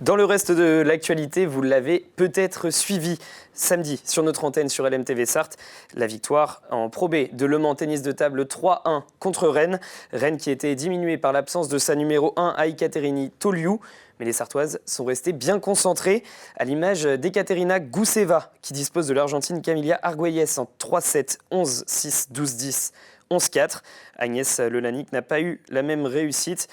Dans le reste de l'actualité, vous l'avez peut-être suivi samedi sur notre antenne sur LMTV Sarthe, la victoire en Pro B de Le Mans tennis de table 3-1 contre Rennes. Rennes qui était diminuée par l'absence de sa numéro 1 Aikaterini Toliu. Mais les Sartoises sont restées bien concentrées, à l'image d'Ekaterina Gousseva, qui dispose de l'Argentine Camilla Argüelles en 3-7, 11-6, 12-10, 11-4. Agnès Lelanic n'a pas eu la même réussite.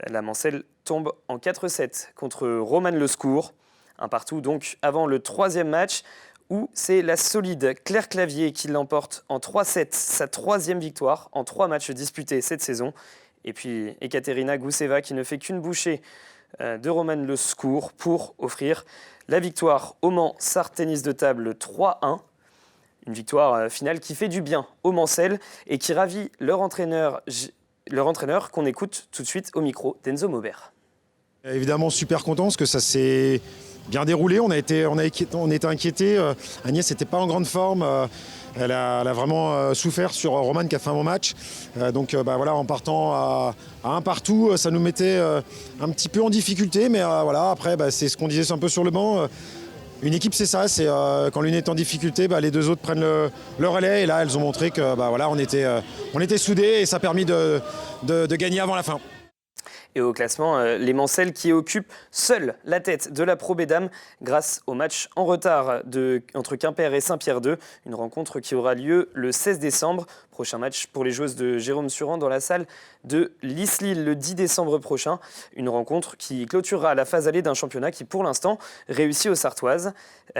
La Mancelle tombe en 4-7 contre Romane Lescours. Un partout donc avant le troisième match, où c'est la solide Claire Clavier qui l'emporte en 3-7, sa troisième victoire en 3 matchs disputés cette saison. Et puis Ekaterina Gousseva qui ne fait qu'une bouchée de Romane Lescours pour offrir la victoire au Mans Sarthe Tennis de table 3-1. Une victoire finale qui fait du bien aux Mancelles et qui ravit leur entraîneur qu'on écoute tout de suite au micro d'Enzo Maubert. Évidemment super content parce que ça s'est bien déroulé, on était inquiétés. Agnès n'était pas en grande forme, elle a vraiment souffert sur Romane qui a fait un bon match. Donc voilà, en partant à un partout, ça nous mettait un petit peu en difficulté, mais voilà, après c'est ce qu'on disait un peu sur le banc. Une équipe c'est ça, c'est quand l'une est en difficulté, les deux autres prennent le relais et là elles ont montré que voilà, on était soudés et ça a permis de gagner avant la fin. Et au classement, les Mancelles qui occupent seules la tête de la Pro B Dames grâce au match en retard entre Quimper et Saint-Pierre 2. Une rencontre qui aura lieu le 16 décembre. Prochain match pour les joueuses de Jérôme Suran dans la salle de Lille le 10 décembre prochain. Une rencontre qui clôturera la phase allée d'un championnat qui, pour l'instant, réussit aux Sartoises.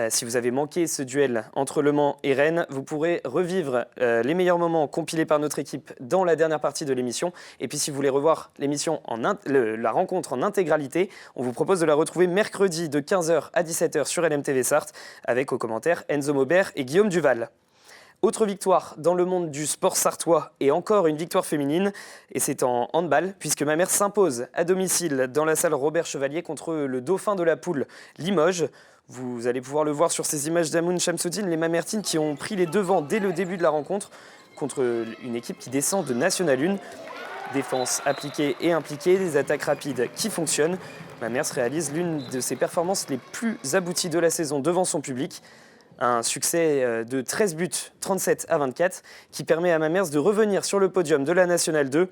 Si vous avez manqué ce duel entre Le Mans et Rennes, vous pourrez revivre les meilleurs moments compilés par notre équipe dans la dernière partie de l'émission. Et puis si vous voulez revoir l'émission la rencontre en intégralité, on vous propose de la retrouver mercredi de 15h à 17h sur LMTV Sarthe avec aux commentaires Enzo Maubert et Guillaume Duval. Autre victoire dans le monde du sport sartois et encore une victoire féminine. Et c'est en handball puisque Mamers s'impose à domicile dans la salle Robert Chevalier contre le dauphin de la poule Limoges. Vous allez pouvoir le voir sur ces images d'Amoun Chamsoudine, les Mamertines qui ont pris les devants dès le début de la rencontre contre une équipe qui descend de National 1. Défense appliquée et impliquée, des attaques rapides qui fonctionnent. Mamers réalise l'une de ses performances les plus abouties de la saison devant son public. Un succès de 13 buts, 37-24, qui permet à Mamers de revenir sur le podium de la Nationale 2.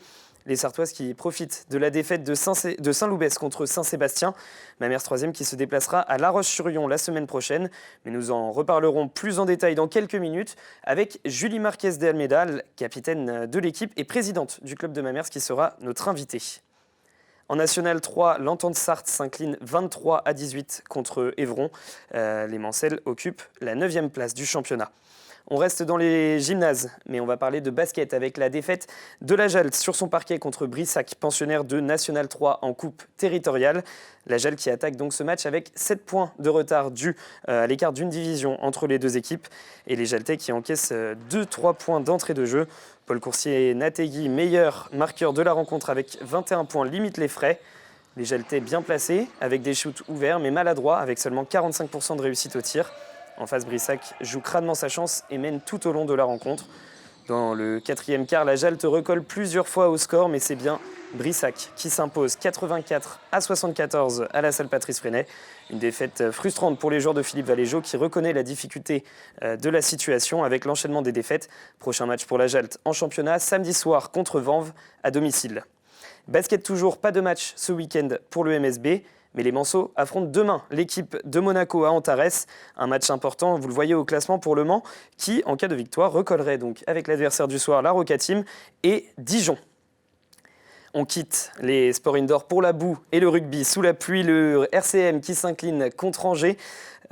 Les Sartoises qui profitent de la défaite de Saint-Loubès contre Saint-Sébastien. Mamers 3e qui se déplacera à La Roche-sur-Yon la semaine prochaine. Mais nous en reparlerons plus en détail dans quelques minutes avec Julie Marquez de Almeida, capitaine de l'équipe et présidente du club de Mamers, qui sera notre invitée. En National 3, l'Entente Sarthe s'incline 23-18 contre Évron. Les Mancelles occupent la 9e place du championnat. On reste dans les gymnases, mais on va parler de basket avec la défaite de la Jalte sur son parquet contre Brissac, pensionnaire de National 3 en coupe territoriale. La Jalte qui attaque donc ce match avec 7 points de retard dû à l'écart d'une division entre les deux équipes. Et les Jaltais qui encaissent 2-3 points d'entrée de jeu. Paul Coursier-Nategui, meilleur marqueur de la rencontre avec 21 points, limite les frais. Les Jaltais bien placés avec des shoots ouverts mais maladroits avec seulement 45% de réussite au tir. En face, Brissac joue crânement sa chance et mène tout au long de la rencontre. Dans le 4e quart, la Jalte recolle plusieurs fois au score, mais c'est bien Brissac qui s'impose 84-74 à la salle Patrice Freinet. Une défaite frustrante pour les joueurs de Philippe Valéjo qui reconnaît la difficulté de la situation avec l'enchaînement des défaites. Prochain match pour la Jalte en championnat, samedi soir contre Vanves à domicile. Basket toujours, pas de match ce week-end pour le MSB. Mais les Manceaux affrontent demain l'équipe de Monaco à Antares. Un match important, vous le voyez au classement pour Le Mans, qui, en cas de victoire, recollerait donc avec l'adversaire du soir, la Roca Team, et Dijon. On quitte les sports indoor pour la boue et le rugby. Sous la pluie, le RCM qui s'incline contre Angers.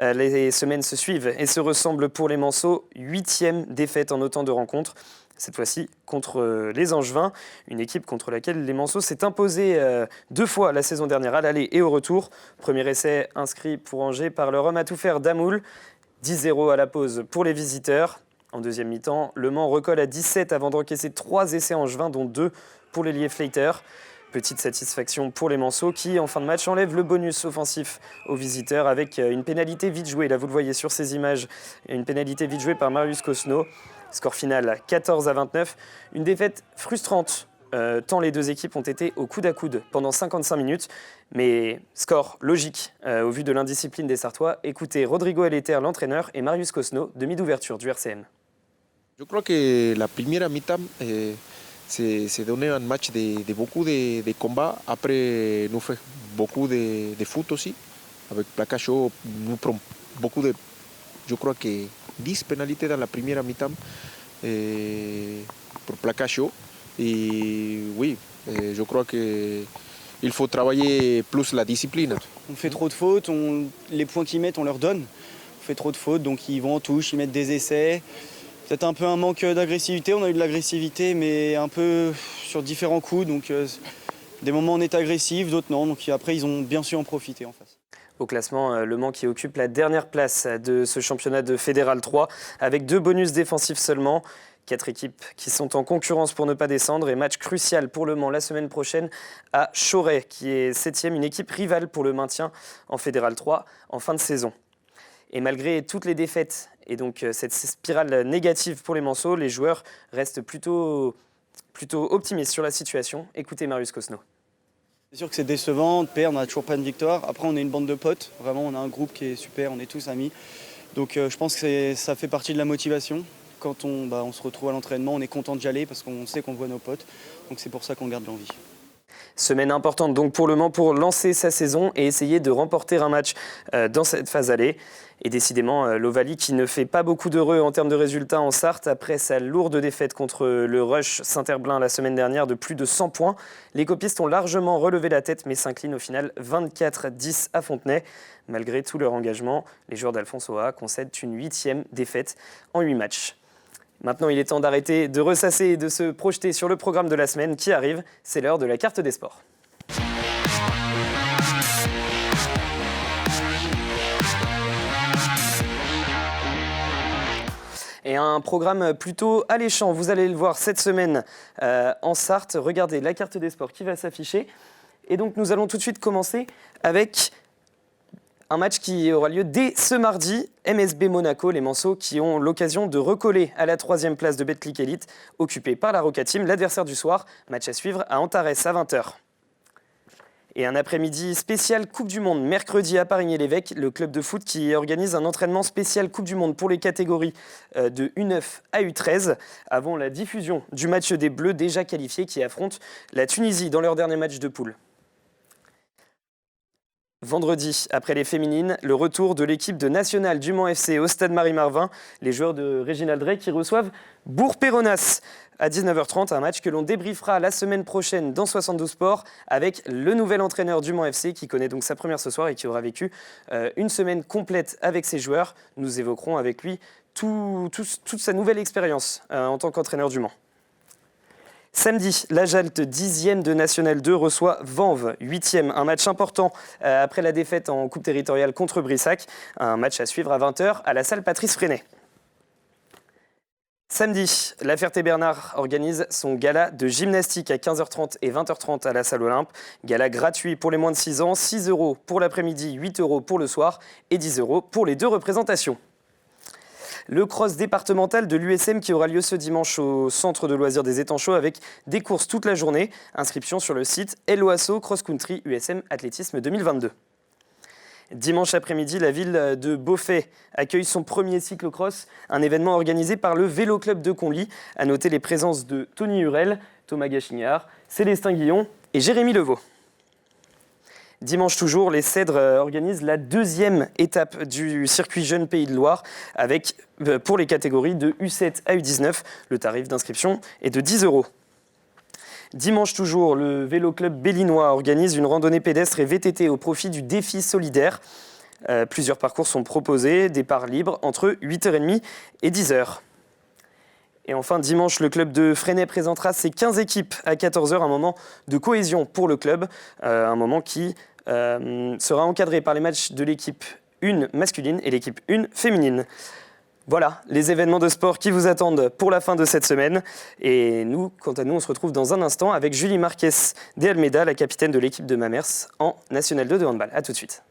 Les semaines se suivent et se ressemblent pour les Manceaux. 8e défaite en autant de rencontres. Cette fois-ci contre les Angevins, une équipe contre laquelle les Manceaux s'est imposé 2 fois la saison dernière à l'aller et au retour. Premier essai inscrit pour Angers par leur homme à tout faire Damoul. 10-0 à la pause pour les visiteurs. En deuxième mi-temps, Le Mans recolle à 17 avant d'encaisser 3 essais angevins, dont 2 pour l'ailier Fleiter. Petite satisfaction pour les Manceaux qui, en fin de match, enlèvent le bonus offensif aux visiteurs avec une pénalité vite jouée. Là, vous le voyez sur ces images, une pénalité vite jouée par Marius Cosno. Score final 14-29. Une défaite frustrante tant les deux équipes ont été au coude à coude pendant 55 minutes. Mais score logique au vu de l'indiscipline des Sartois. Écoutez Rodrigo Elleter, l'entraîneur, et Marius Cosno, demi d'ouverture du RCM. Je crois que la première mi-temps c'est donné un match de beaucoup de combats. Après, nous fait beaucoup de foot aussi. Avec placage chaud, nous prenons beaucoup de... Je crois que 10 pénalités dans la première mi-temps pour placage chaud. Et oui, je crois qu'il faut travailler plus la discipline. On fait trop de fautes, les points qu'ils mettent, on leur donne. On fait trop de fautes, donc ils vont en touche, ils mettent des essais. Peut-être un peu un manque d'agressivité, on a eu de l'agressivité, mais un peu sur différents coups. Donc des moments on est agressif, d'autres non. Donc après, ils ont bien su en profiter en face. Au classement, Le Mans qui occupe la dernière place de ce championnat de Fédéral 3 avec 2 bonus défensifs seulement. 4 équipes qui sont en concurrence pour ne pas descendre et match crucial pour Le Mans la semaine prochaine à Choret qui est 7e, une équipe rivale pour le maintien en Fédéral 3 en fin de saison. Et malgré toutes les défaites et donc cette spirale négative pour les Manceaux, les joueurs restent plutôt optimistes sur la situation. Écoutez Marius Cosno. C'est sûr que c'est décevant de perdre, on n'a toujours pas de victoire. Après, on est une bande de potes, vraiment, on a un groupe qui est super, on est tous amis. Donc je pense que ça fait partie de la motivation. Quand on se retrouve à l'entraînement, on est content d'y aller parce qu'on sait qu'on voit nos potes. Donc c'est pour ça qu'on garde l'envie. Semaine importante donc pour Le Mans pour lancer sa saison et essayer de remporter un match dans cette phase aller. Et décidément, l'Ovalie qui ne fait pas beaucoup d'heureux en termes de résultats en Sarthe après sa lourde défaite contre le Rush Saint-Herblain la semaine dernière de plus de 100 points. Les copistes ont largement relevé la tête mais s'inclinent au final 24-10 à Fontenay. Malgré tout leur engagement, les joueurs d'Alphonse Oa concèdent une 8e défaite en 8 matchs. Maintenant, il est temps d'arrêter de ressasser et de se projeter sur le programme de la semaine qui arrive. C'est l'heure de la carte des sports. Et un programme plutôt alléchant, vous allez le voir cette semaine en Sarthe. Regardez la carte des sports qui va s'afficher. Et donc nous allons tout de suite commencer avec un match qui aura lieu dès ce mardi. MSB Monaco, les Manceaux qui ont l'occasion de recoller à la 3e place de Betclic Elite, occupée par la Roca Team. L'adversaire du soir, match à suivre à Antares à 20h. Et un après-midi spécial Coupe du Monde, mercredi à Parigny-l'Évêque, le club de foot qui organise un entraînement spécial Coupe du Monde pour les catégories de U9 à U13, avant la diffusion du match des Bleus déjà qualifiés qui affrontent la Tunisie dans leur dernier match de poule. Vendredi, après les féminines, le retour de l'équipe de nationale du Mans FC au stade Marie-Marvin, les joueurs de Réginald Drey qui reçoivent Bourg-Péronas à 19h30, un match que l'on débriefera la semaine prochaine dans 72 Sports avec le nouvel entraîneur du Mans FC qui connaît donc sa première ce soir et qui aura vécu une semaine complète avec ses joueurs. Nous évoquerons avec lui toute sa nouvelle expérience en tant qu'entraîneur du Mans. Samedi, la Jalte 10e de National 2 reçoit Vanves 8e. Un match important après la défaite en Coupe territoriale contre Brissac. Un match à suivre à 20h à la salle Patrice Freinet. Samedi, la Ferté-Bernard organise son gala de gymnastique à 15h30 et 20h30 à la salle Olympe. Gala gratuit pour les moins de 6 ans, 6 € pour l'après-midi, 8 € pour le soir et 10 € pour les 2 représentations. Le cross départemental de l'USM qui aura lieu ce dimanche au centre de loisirs des Étangs avec des courses toute la journée. Inscription sur le site Eloasso Cross Country USM Athlétisme 2022. Dimanche après-midi, la ville de Beaufay accueille son premier cyclocross, un événement organisé par le Vélo Club de Conly. À noter les présences de Tony Hurel, Thomas Gachignard, Célestin Guillon et Jérémy Levaux. Dimanche toujours, les Cèdres organisent la 2e étape du circuit Jeune Pays de Loire avec, pour les catégories de U7 à U19, le tarif d'inscription est de 10 €. Dimanche toujours, le Vélo Club Bellinois organise une randonnée pédestre et VTT au profit du défi solidaire. Plusieurs parcours sont proposés, départ libre entre 8h30 et 10h. Et enfin, dimanche, le club de Freinet présentera ses 15 équipes à 14h, un moment de cohésion pour le club, un moment qui sera encadré par les matchs de l'équipe 1 masculine et l'équipe 1 féminine. Voilà les événements de sport qui vous attendent pour la fin de cette semaine. Et nous, quant à nous, on se retrouve dans un instant avec Julie Marquez de Almeida, la capitaine de l'équipe de Mamers en National 2 de handball. A tout de suite.